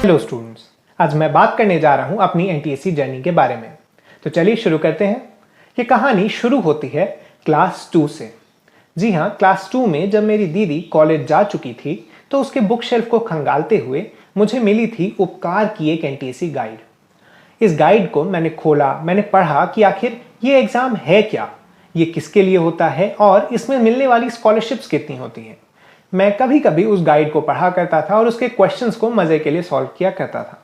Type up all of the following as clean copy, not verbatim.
Hello students, आज मैं बात करने जा रहा हूं अपनी एनटीएससी जर्नी के बारे में। तो चलिए शुरू करते हैं। ये कहानी शुरू होती है क्लास 2 से। जी हाँ, क्लास 2 में जब मेरी दीदी कॉलेज जा चुकी थी तो उसके बुक शेल्फ को खंगालते हुए मुझे मिली थी उपकार की एक एनटीएससी गाइड। इस गाइड को मैंने खोला, मैंने पढ़ा कि आखिर ये एग्ज़ाम है क्या, ये किसके लिए होता है और इसमें मिलने वाली स्कॉलरशिप्स कितनी होती हैं। मैं कभी कभी उस गाइड को पढ़ा करता था और उसके क्वेश्चंस को मज़े के लिए सॉल्व किया करता था।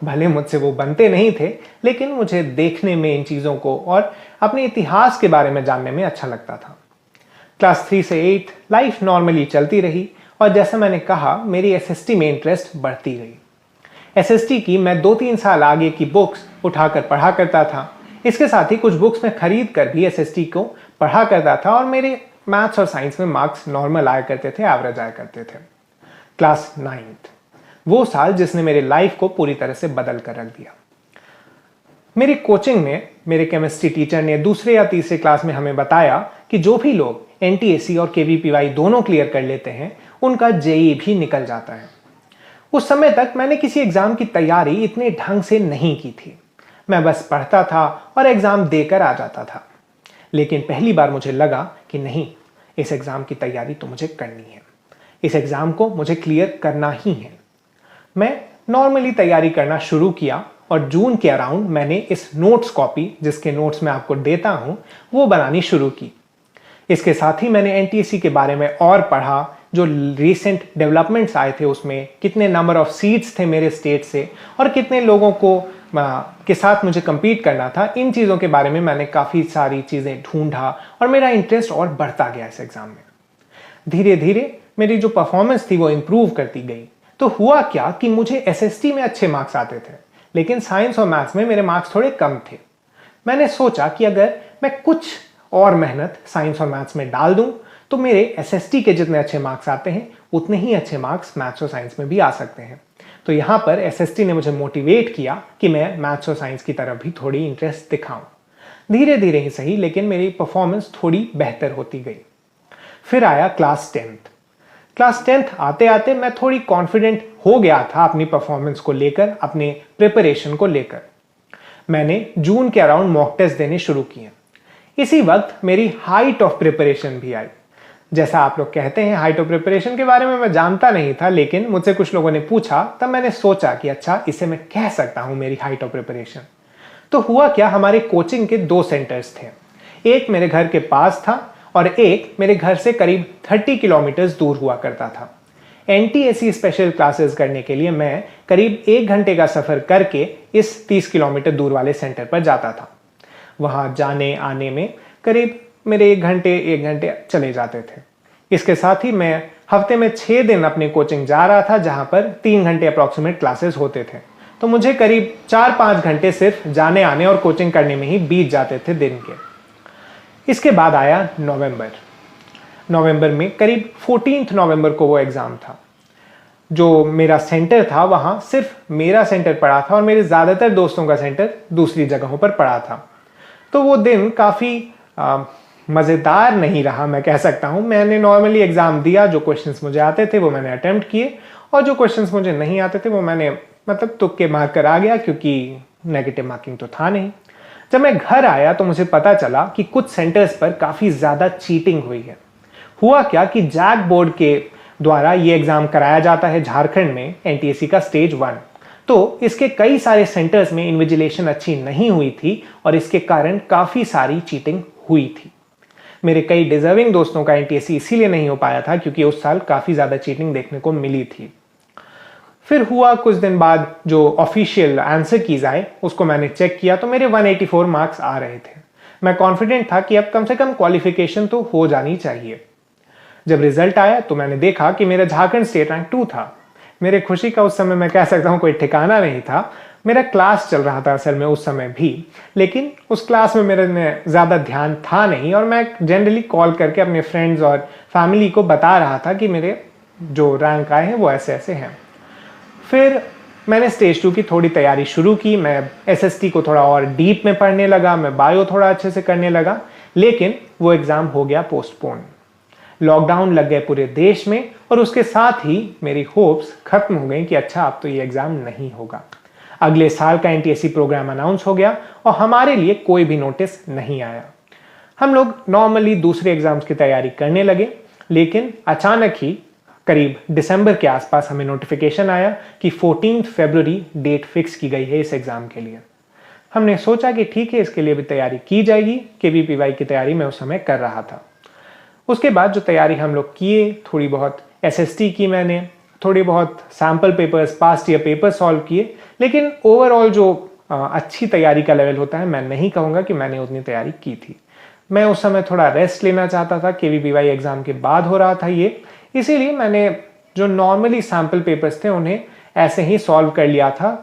भले मुझसे वो बनते नहीं थे, लेकिन मुझे देखने में इन चीज़ों को और अपने इतिहास के बारे में जानने में अच्छा लगता था। क्लास 3 से 8 लाइफ नॉर्मली चलती रही और जैसा मैंने कहा, मेरी एसएसटी में इंटरेस्ट बढ़ती गई। एसएसटी की मैं 2-3 साल आगे की बुक्स उठाकर पढ़ा करता था। इसके साथ ही कुछ बुक्स मैं खरीद कर भी एसएसटी को पढ़ा करता था और मेरे मैथ्स और साइंस में मार्क्स नॉर्मल आया करते थे, एवरेज आया करते थे। क्लास 9th, वो साल जिसने मेरे लाइफ को पूरी तरह से बदल कर रख दिया। मेरी कोचिंग में मेरे केमिस्ट्री टीचर ने दूसरे या तीसरे क्लास में हमें बताया कि जो भी लोग एनटीएससी और केवीपीवाई दोनों क्लियर कर लेते हैं, उनका जेईई भी निकल जाता है। उस समय तक मैंने किसी एग्जाम की तैयारी इतने ढंग से नहीं की थी। मैं बस पढ़ता था और एग्जाम देकर आ जाता था। लेकिन पहली बार मुझे लगा कि नहीं, इस एग्ज़ाम की तैयारी तो मुझे करनी है, इस एग्ज़ाम को मुझे क्लियर करना ही है। मैं नॉर्मली तैयारी करना शुरू किया और जून के अराउंड मैंने इस नोट्स कॉपी, जिसके नोट्स मैं आपको देता हूं, वो बनानी शुरू की। इसके साथ ही मैंने एनटीएससी के बारे में और पढ़ा, जो रिसेंट डेवलपमेंट्स आए थे उसमें, कितने नंबर ऑफ सीट्स थे मेरे स्टेट से और कितने लोगों को के साथ मुझे compete करना था। इन चीज़ों के बारे में मैंने काफ़ी सारी चीज़ें ढूंढा और मेरा इंटरेस्ट और बढ़ता गया इस एग्ज़ाम में। धीरे धीरे मेरी जो परफॉर्मेंस थी वो इम्प्रूव करती गई। तो हुआ क्या कि मुझे एसएसटी में अच्छे मार्क्स आते थे, लेकिन साइंस और मैथ्स में मेरे मार्क्स थोड़े कम थे। मैंने सोचा कि अगर मैं कुछ और मेहनत साइंस और मैथ्स में डाल दूँ तो मेरे एसएसटी के जितने अच्छे मार्क्स आते हैं, उतने ही अच्छे मार्क्स मैथ्स और साइंस में भी आ सकते हैं। तो यहाँ पर एसएसटी ने मुझे मोटिवेट किया कि मैं मैथ्स और साइंस की तरफ भी थोड़ी इंटरेस्ट दिखाऊं। धीरे धीरे ही सही, लेकिन मेरी परफॉर्मेंस थोड़ी बेहतर होती गई। फिर आया क्लास 10th। क्लास 10th आते आते मैं थोड़ी कॉन्फिडेंट हो गया था अपनी परफॉर्मेंस को लेकर, अपने प्रिपरेशन को लेकर। मैंने जून के अराउंड मॉक टेस्ट देने शुरू किए। इसी वक्त मेरी हाइट ऑफ प्रिपरेशन भी आई। जैसा आप लोग कहते हैं, हाइट ऑफ प्रिपरेशन के बारे में मैं जानता नहीं था, लेकिन मुझसे कुछ लोगों ने पूछा, तब मैंने सोचा कि अच्छा, इसे मैं कह सकता हूं मेरी हाइट ऑफ प्रिपरेशन। तो हुआ क्या, हमारे कोचिंग के 2 सेंटर्स थे। एक मेरे घर के पास था और एक मेरे घर से करीब 30 किलोमीटर दूर हुआ करता था। एनटीएससी स्पेशल क्लासेस करने के लिए मैं करीब 1 घंटे का सफर करके इस 30 किलोमीटर दूर वाले सेंटर पर जाता था। वहां जाने आने में करीब मेरे 1 घंटे चले जाते थे। इसके साथ ही मैं हफ्ते में 6 दिन अपने कोचिंग जा रहा था, जहां पर 3 घंटे अप्रॉक्सीमेट क्लासेस होते थे। तो मुझे करीब 4-5 घंटे सिर्फ जाने आने और कोचिंग करने में ही बीत जाते थे दिन के। इसके बाद आया नवंबर में करीब 14 नवंबर को वो एग्ज़ाम था। जो मेरा सेंटर था, वहाँ सिर्फ मेरा सेंटर पड़ा था और मेरे ज़्यादातर दोस्तों का सेंटर दूसरी जगहों पर पड़ा था। तो वो दिन काफ़ी मज़ेदार नहीं रहा, मैं कह सकता हूँ। मैंने नॉर्मली एग्ज़ाम दिया, जो क्वेश्चंस मुझे आते थे वो मैंने अटेम्प्ट किए और जो क्वेश्चंस मुझे नहीं आते थे वो मैंने तुक्के मार कर आ गया, क्योंकि नेगेटिव मार्किंग तो था नहीं। जब मैं घर आया तो मुझे पता चला कि कुछ सेंटर्स पर काफ़ी ज़्यादा चीटिंग हुई है। हुआ क्या कि जैक बोर्ड के द्वारा ये एग्ज़ाम कराया जाता है झारखंड में, एनटीएससी का स्टेज 1। तो इसके कई सारे सेंटर्स में इन्विजिलेशन अच्छी नहीं हुई थी और इसके कारण काफ़ी सारी चीटिंग हुई थी। मेरे कई डिजर्विंग दोस्तों का एनटीएससी इसीलिए नहीं हो पाया था क्योंकि उस साल काफ़ी ज़्यादा चीटिंग देखने को मिली थी। फिर हुआ कुछ दिन बाद, जो ऑफिशियल आंसर कीज आए उसको मैंने चेक किया तो मेरे 184 मार्क्स आ रहे थे। मैं कॉन्फिडेंट था कि अब कम से कम क्वालिफिकेशन तो हो जानी चाहिए। जब रिजल्ट आया तो मैंने देखा कि मेरा झारखंड स्टेट रैंक 2 था। मेरे खुशी का उस समय मैं कह सकता हूँ कोई ठिकाना नहीं था। मेरा क्लास चल रहा था असल में उस समय भी, लेकिन उस क्लास में मेरे में ज़्यादा ध्यान था नहीं और मैं जनरली कॉल करके अपने फ्रेंड्स और फैमिली को बता रहा था कि मेरे जो रैंक आए हैं वो ऐसे ऐसे हैं। फिर मैंने स्टेज 2 की थोड़ी तैयारी शुरू की। मैं एसएसटी को थोड़ा और डीप में पढ़ने लगा, मैं बायो थोड़ा अच्छे से करने लगा, लेकिन वो एग्ज़ाम हो गया पोस्टपोन। लॉकडाउन लग गए पूरे देश में और उसके साथ ही मेरी होप्स खत्म हो गई कि अच्छा अब तो ये एग्ज़ाम नहीं होगा। अगले साल का एनटीएससी प्रोग्राम अनाउंस हो गया और हमारे लिए कोई भी नोटिस नहीं आया। हम लोग नॉर्मली दूसरे एग्जाम्स की तैयारी करने लगे, लेकिन अचानक ही करीब दिसंबर के आसपास हमें नोटिफिकेशन आया कि 14 फरवरी डेट फिक्स की गई है इस एग्ज़ाम के लिए। हमने सोचा कि ठीक है, इसके लिए भी तैयारी की जाएगी। केवीपीवाई की तैयारी मैं उस समय कर रहा था। उसके बाद जो तैयारी हम लोग किए, थोड़ी बहुत एसएसटी की मैंने, थोड़ी बहुत sample papers, past year paper solve किए, लेकिन ओवरऑल जो अच्छी तैयारी का लेवल होता है, मैं नहीं कहूँगा कि मैंने उतनी तैयारी की थी। मैं उस समय थोड़ा रेस्ट लेना चाहता था, केवीपीवाई एग्ज़ाम के बाद हो रहा था ये, इसीलिए मैंने जो नॉर्मली सैम्पल पेपर्स थे उन्हें ऐसे ही सॉल्व कर लिया था,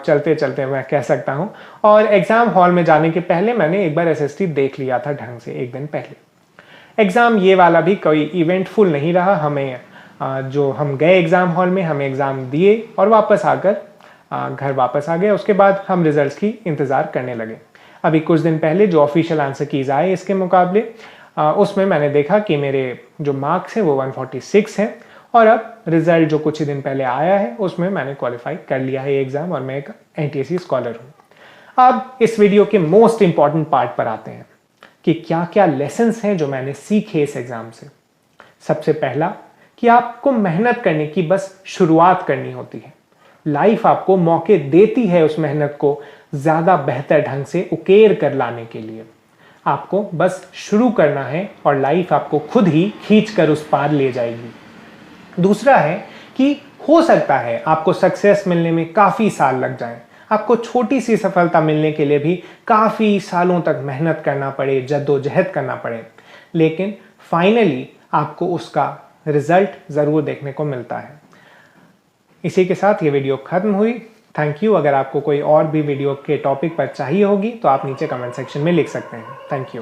चलते चलते मैं कह सकता हूँ। और एग्ज़ाम हॉल में जाने के पहले मैंने एक बार एसएसटी देख लिया था ढंग से एक दिन पहले। एग्ज़ाम ये वाला भी कोई इवेंटफुल नहीं रहा। हमें जो हम गए एग्ज़ाम हॉल में, हमें एग्ज़ाम दिए और वापस आकर घर वापस आ गए। उसके बाद हम रिजल्ट्स की इंतज़ार करने लगे। अभी कुछ दिन पहले जो ऑफिशियल आंसर कीज़ आए इसके मुकाबले, उसमें मैंने देखा कि मेरे जो मार्क्स हैं वो 146 हैं और अब रिज़ल्ट जो कुछ ही दिन पहले आया है उसमें मैंने क्वालिफाई कर लिया है ये एग्ज़ाम और मैं एक एनटीएससी स्कॉलर हूँ। अब इस वीडियो के मोस्ट इंपॉर्टेंट पार्ट पर आते हैं कि क्या क्या लेसन्स हैं जो मैंने सीखे इस एग्ज़ाम से। सबसे पहला कि आपको मेहनत करने की बस शुरुआत करनी होती है। लाइफ आपको मौके देती है उस मेहनत को ज़्यादा बेहतर ढंग से उकेर कर लाने के लिए। आपको बस शुरू करना है और लाइफ आपको खुद ही खींच कर उस पार ले जाएगी। दूसरा है कि हो सकता है आपको सक्सेस मिलने में काफ़ी साल लग जाए, आपको छोटी सी सफलता मिलने के लिए भी काफ़ी सालों तक मेहनत करना पड़े, जद्दोजहद करना पड़े, लेकिन फाइनली आपको उसका रिजल्ट ज़रूर देखने को मिलता है। इसी के साथ ये वीडियो खत्म हुई। Thank you. अगर आपको कोई और भी वीडियो के टॉपिक पर चाहिए होगी तो आप नीचे कमेंट सेक्शन में लिख सकते हैं। Thank you.